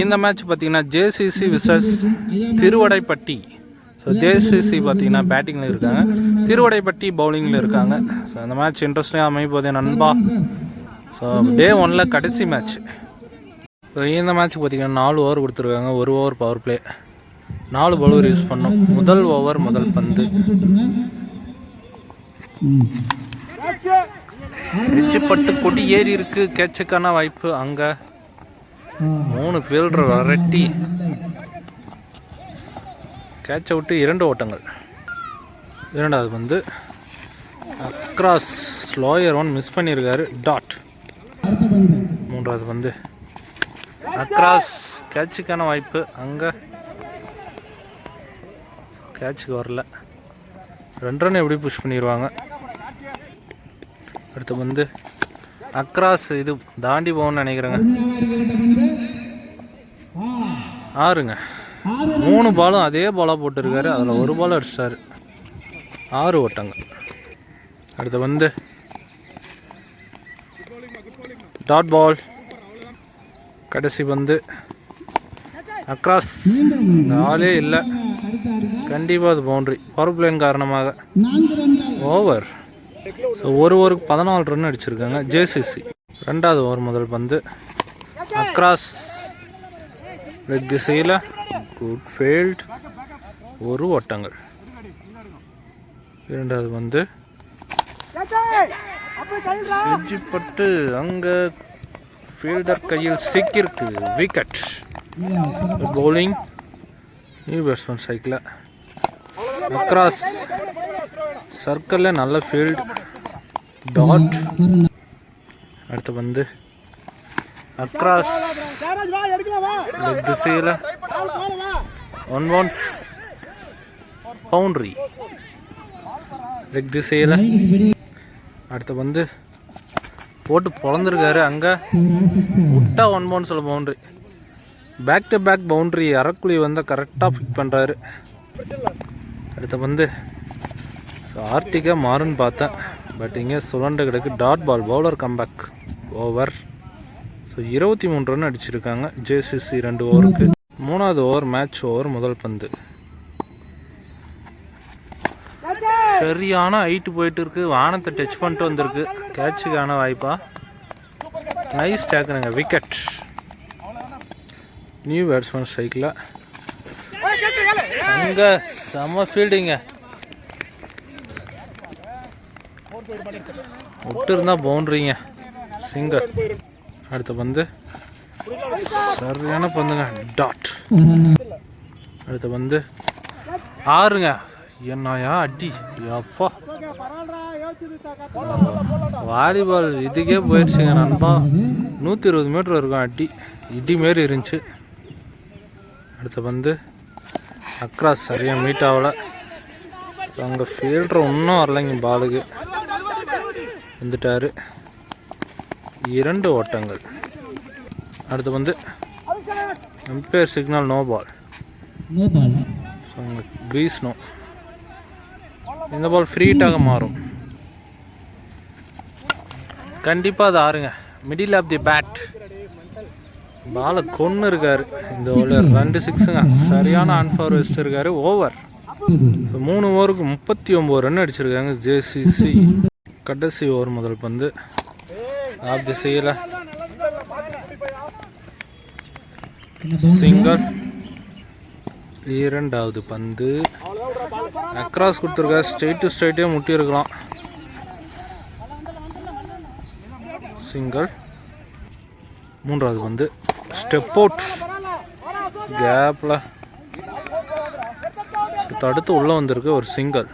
இந்த மேட்ச் பார்த்தீங்கன்னா JCC versus திருவடைப்பட்டி. So JCC பார்த்தீங்கன்னா பேட்டிங்கில் இருக்காங்க, திருவடைப்பட்டி பவுலிங்கில் இருக்காங்க. ஸோ அந்த மேட்ச் இன்ட்ரெஸ்டிங்காக அமைப்போதே நண்பா. ஸோ டே 1ல் கடைசி மேட்ச். ஸோ இந்த மேட்ச்சுக்கு பார்த்தீங்கன்னா 4 ஓவர் கொடுத்துருக்காங்க, 1 over power play, 4 bowler use பண்ணோம். முதல் ஓவர் முதல் பந்து எச்சுப்பட்டு கொடி ஏறி இருக்கு, கேட்சுக்கான வாய்ப்பு. அங்கே 3 ஃபீல்டர் விரட்டி கேட்சை விட்டு 2 ஓட்டங்கள். இரண்டாவது வந்து அக்ராஸ் ஸ்லோயர் ஒன் மிஸ் பண்ணியிருக்காரு, டாட். மூன்றாவது வந்து அக்ராஸ் கேட்சுக்கான வாய்ப்பு, அங்கே கேட்சுக்கு வரல, 2 ரன் எப்படி புஷ் பண்ணிடுவாங்க. அடுத்து வந்து அக்ராஸ் இது தாண்டி போகணும்னு நினைக்கிறேங்க. 6ங்க, 3 பாலும் அதே பாலாக போட்டிருக்காரு, அதில் 1 பால் அடிச்சார், 6 ஓட்டங்கள். அடுத்து வந்து டாட் பால். கடைசி வந்து அக்ராஸ், ஆளே இல்லை, கண்டிப்பாக அது பவுண்ட்ரி, பவர் பிளேன் காரணமாக. ஓவர். ஸோ 1 ஓவருக்கு 14 ரன் அடிச்சிருக்காங்க ஜேசிசி. ரெண்டாவது ஓவர் முதல் பந்து அக்ராஸ் லெக் திசையில், குட் ஃபீல்ட், 1 ஓட்டங்கள். இரண்டாவது வந்து செஞ்சிப்பட்டு, அங்கே ஃபீல்டர் கையில் சிக்கிருக்கு, wicket. Bowling new batsman cycle. Across சர்க்கிளில் நல்ல ஃபீல்ட், டாட். அடுத்து வந்து அக்ராஸ் லெக் திசையில் 1 பவுன்ஸ், பவுண்ட்ரி லெக் திசையில். அடுத்து வந்து போட்டு பொழந்திருக்காரு, அங்கே விட்டா 1 பவுன்ஸில் boundary. Back to back boundary, அரைக்குழி வந்து கரெக்டாக பிக் பண்ணுறாரு. அடுத்து வந்து ஆர்டிகா மாறுன்னு பார்த்தேன், பட் இங்கே சுழண்டு கிடக்கு, dot ball. Bowler comeback. Over. So 23 run அடிச்சிருக்காங்க ஜேசிசி 2 ஓவருக்கு. மூணாவது ஓவர் மேட்ச் ஓவர் முதல் பந்து. சரியான ஹைட்டு போயிட்டு இருக்கு, வானத்தை டச் பண்ணிட்டு வந்திருக்கு, கேட்சுக்கான வாய்ப்பா. நைஸ் டேக்குனுங்க, விக்கெட். New batsman cycle. அங்கே செம்ம ஃபீல்டிங்க, விட்டு இருந்தால் பவுண்ட்ரிங்க, சிங்கர். அடுத்த பந்து சரியான பந்துங்க, டாட். அடுத்த பந்து 6ங்க, என்னையா அடி, அப்பா வாலிபால் இதுக்கே போயிடுச்சுங்க நண்பா. 120 மீட்டர் இருக்கும் அடி, இடி மாரி இருந்துச்சு. அடுத்த பந்து அக்ராஸ் சரியாக மீட் ஆகலை, அங்கே ஃபீல்டர் இன்னும் வரலைங்க, பாலுக்கு வந்துட்டார், 2 ஓட்டங்கள். அடுத்து வந்து umpire signal, no ball. Crease no. இந்த பால் ஃப்ரீ ஹிட்டாக மாறும், கண்டிப்பாக அது 6ங்க, மிடில் ஆஃப் தி பேட். பாலை கொன்று இருக்காரு இந்த ஓவர். 2 6ங்க, சரியான ஆன்ஃபார் வச்சுருக்காரு. ஓவர். 3 ஓவருக்கு 39 ரன் அடிச்சிருக்காங்க ஜேசிசி. கடைசி ஓவர் முதல் பந்து ஆஃப் திசையில், சிங்கர். இரண்டாவது பந்து அக்ராஸ் கொடுத்துருக்காரு, ஸ்ட்ரெயிட் டு ஸ்ட்ரெயிட்டே முட்டி இருக்கலாம், சிங்கர். மூன்றாவது பந்து ஸ்டெப் அவுட், கேப்பில் தடுத்து உள்ளே வந்திருக்கு, ஒரு சிங்கர்.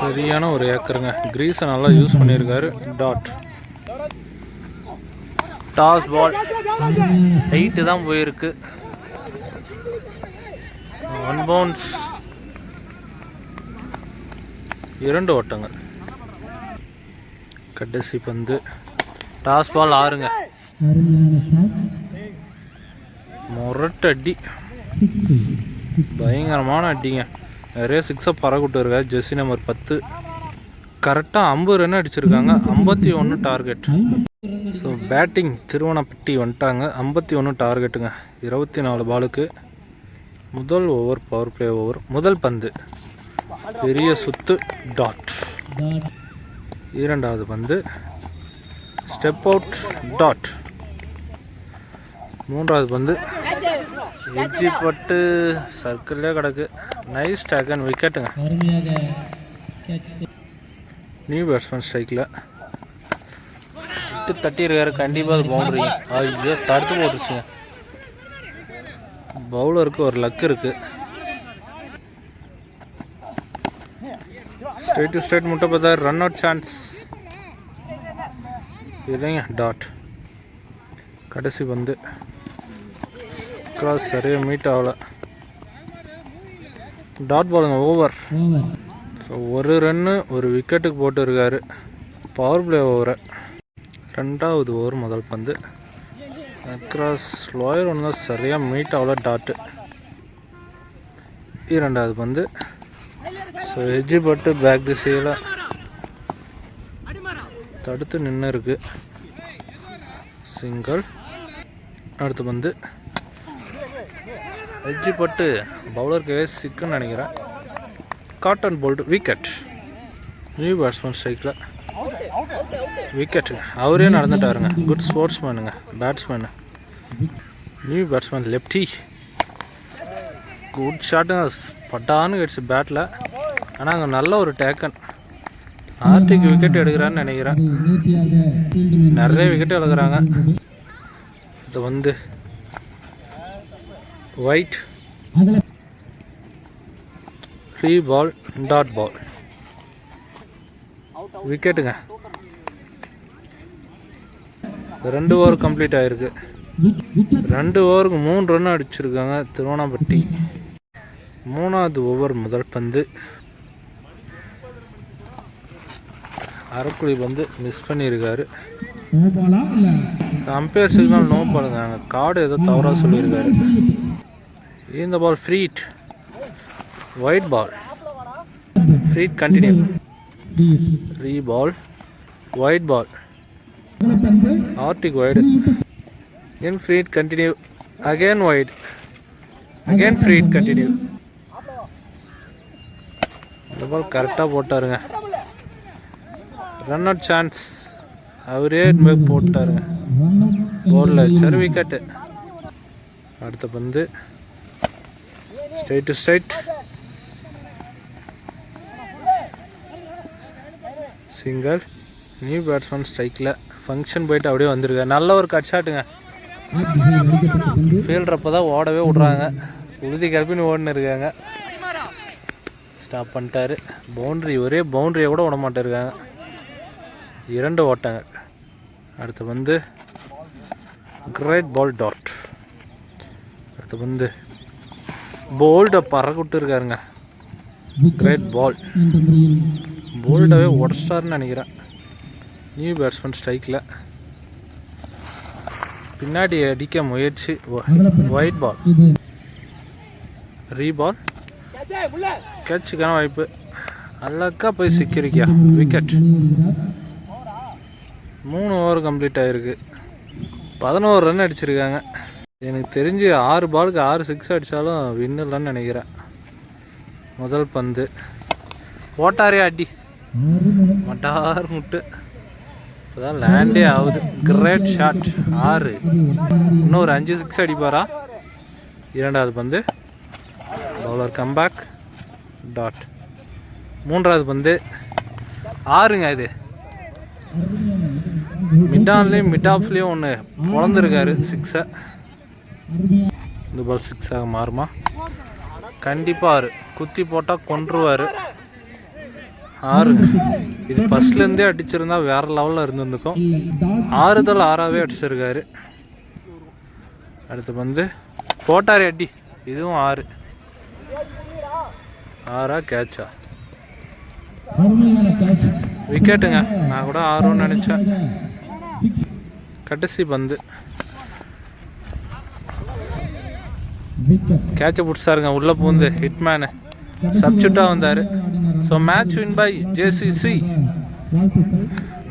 சரியான ஒரு ஏக்கருங்க, கிரீஸை நல்லா யூஸ் பண்ணியிருக்காரு, டாட். டாஸ் பால் ஹைட்டு தான் போயிருக்கு, 1 பவுன்ஸ், 2 ஓட்டங்கள். கடைசி பந்து டாஸ் பால் 6ங்க, முரட்டு அடி, பயங்கரமான அடிங்க, நிறைய 6 பறக்கிட்டு இருக்கா. ஜெர்சி நம்பர் 10 கரெக்டாக 50 ரன் அடிச்சிருக்காங்க, 51 டார்கெட். ஸோ பேட்டிங் திருவண்ணாப்பட்டி வந்துட்டாங்க. 51 டார்கெட்டுங்க, 24 பாலுக்கு. முதல் ஓவர் பவர் பிளே ஓவர். முதல் பந்து பெரிய சுத்து டாட். இரண்டாவது பந்து ஸ்டெப் அவுட் டாட். மூன்றாவது பந்து எட்ஜி பட்டு சர்க்கிள்லேயே கிடக்கு. நைஸ் டேக் அண்ட் விக்கெட்டுங்க. நியூ பேட்ஸ்மேன் ஸ்ட்ரைக்கில் விட்டு தட்டியிருக்காரு. கண்டிப்பாக அது பவுண்டரி. ஐயோ, தடுத்து போட்டுருச்சுங்க. பவுலருக்கு ஒரு லக் இருக்குது. ஸ்ட்ரைட் டு ஸ்ட்ரைட் முட்டை பார்த்தாரு. ரன் அவுட் சான்ஸ் இல்லைங்க. டாட். கடைசி பந்து கிராஸ் சரியாக மீட் ஆகலை. டாட் பாலுங்க. ஓவர். ஸோ ஒரு ரன்னு ஒரு விக்கெட்டுக்கு போட்டு இருக்காரு. பவர் பிளே ஓவரை. ரெண்டாவது ஓவர் முதல் பந்து கிராஸ் லோயர் ஒன்று தான் சரியாக மீட் ஆகல. டாட்டு. இரண்டாவது பந்து ஸோ எட்ஜி பட்டு பேக் திசையில் தடுத்து நின்று இருக்கு. சிங்கிள். அடுத்த பந்து எட்ஜி பட்டு பவுலருக்கு சிக்குன்னு நினைக்கிறேன். Caught and bowled. Wicket. New batsman ஸ்ட்ரைக்கில் விக்கெட்டு. அவரே நடந்துட்டாருங்க. குட் ஸ்போர்ட்ஸ்மேனுங்க batsman. New batsman lefty. Good ஷாட்டுங்க. பட்டான்னு கிடச்சி பேட்டில். ஆனால் அங்கே நல்ல ஒரு டேக்கன். ஆர்டிக்கு விக்கெட் எடுக்கிறான்னு நினைக்கிறேன். நிறைய விக்கெட் எடுக்கிறாங்க. இது வந்து ஒயிட். 3 ball dot ball. விக்கெட்டுங்க. 2 ஓவர் கம்ப்ளீட் ஆகிருக்கு. 2 ஓவருக்கு 3 ரன் அடிச்சிருக்காங்க திருவண்ணாப்பட்டி. மூணாவது ஓவர் முதல் பந்து அரைக்குழி பந்து மிஸ் பண்ணியிருக்காரு. அம்பையர் சிக்னல் நோ பாலுங்க. அங்கே கார்டு ஏதோ தவறாக சொல்லியிருக்காரு. இந்த ball freed. Wide ball. Freed continue. 3 ball wide ball. ஆர்டிக் wide. Again Freed continue. Again wide. Again Freed continue. இந்த பால் கரெக்டாக போட்டாருங்க. Run out chance. அவரே போட்டாருங்க. போலில் வச்சார். விக்கெட்டு. அடுத்த பந்து straight to straight. Single. New batsman ஸ்ட்ரைக்கில் ஃபங்க்ஷன் போயிட்டு அப்படியே வந்திருக்காரு. நல்ல ஒரு கட் ஷாட்டுங்க. ஃபீல்டரப்போ தான் ஓடவே விட்றாங்க. உறுதி கிளப்பின்னு ஓடினு இருக்காங்க. ஸ்டாப் பண்ணிட்டாரு. பவுண்ட்ரி. ஒரே பவுண்ட்ரியை கூட விட மாட்டேருக்காங்க. 2 ஓட்டங்க. அடுத்து வந்து கிரேட் பால் டாட். அடுத்து வந்து போல்டை பறக்கிட்டு இருக்காருங்க. கிரேட் பால். போல்டவே உடச்சிட்டாருன்னு நினைக்கிறேன். நியூ பேட்ஸ்மேன் ஸ்ட்ரைக்கில் பின்னாடி அடிக்க முயற்சி. White ball. ரீபால். கேட்சுக்கான வாய்ப்பு. அழகா போய் சிக்கிருக்கியா. விக்கெட். 3 ஓவர் கம்ப்ளீட் ஆகிருக்கு. 11 ரன் அடிச்சிருக்காங்க. எனக்கு தெரிஞ்சு 6 பாலுக்கு 6 6 அடித்தாலும் வின்னுலன்னு நினைக்கிறேன். முதல் பந்து ஓட்டாரே அடி. மட்டார் முட்டு. இப்போதான் லேண்டே ஆகுது. Great shot. 6. இன்னும் ஒரு 5 6 அடிப்பாரா. இரண்டாவது பந்து பவுலர் கம்பேக் டாட். மூன்றாவது பந்து 6ங்க. இது மிட் ஆன்லேயும் மிட் ஆஃப்லேயும் ஒன்று பொழந்திருக்காரு 6. இந்த பால் 6ஆக மாறுமா? கண்டிப்பாக 6. குத்தி போட்டால் கொன்றுவார். 6. இது ஃபஸ்ட்லேருந்தே அடிச்சிருந்தா வேறு லெவலில் இருந்திருக்கும். 6 அடிச்சிருக்காரு. அடுத்து வந்து போட்டார் அடி. இதுவும் 6. 6ஆ கேட்சா? விக்கெட்டுங்க. நான் கூட 6ன்னு நினச்சேன். கடைசி பந்து கேட்சை பிடிச்சாருங்க. உள்ளே பூந்து ஹிட்மேனு சப்ஸ்டியூட்டாக வந்தார். So match win by JCC.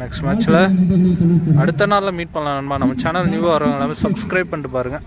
Next மேட்ச்சில் அடுத்த நாளில் மீட் பண்ணலாம் நண்பா. நம்ம சேனல் நியூவாக வரவங்க எல்லாமே சப்ஸ்கிரைப் பண்ணிட்டு பாருங்கள்.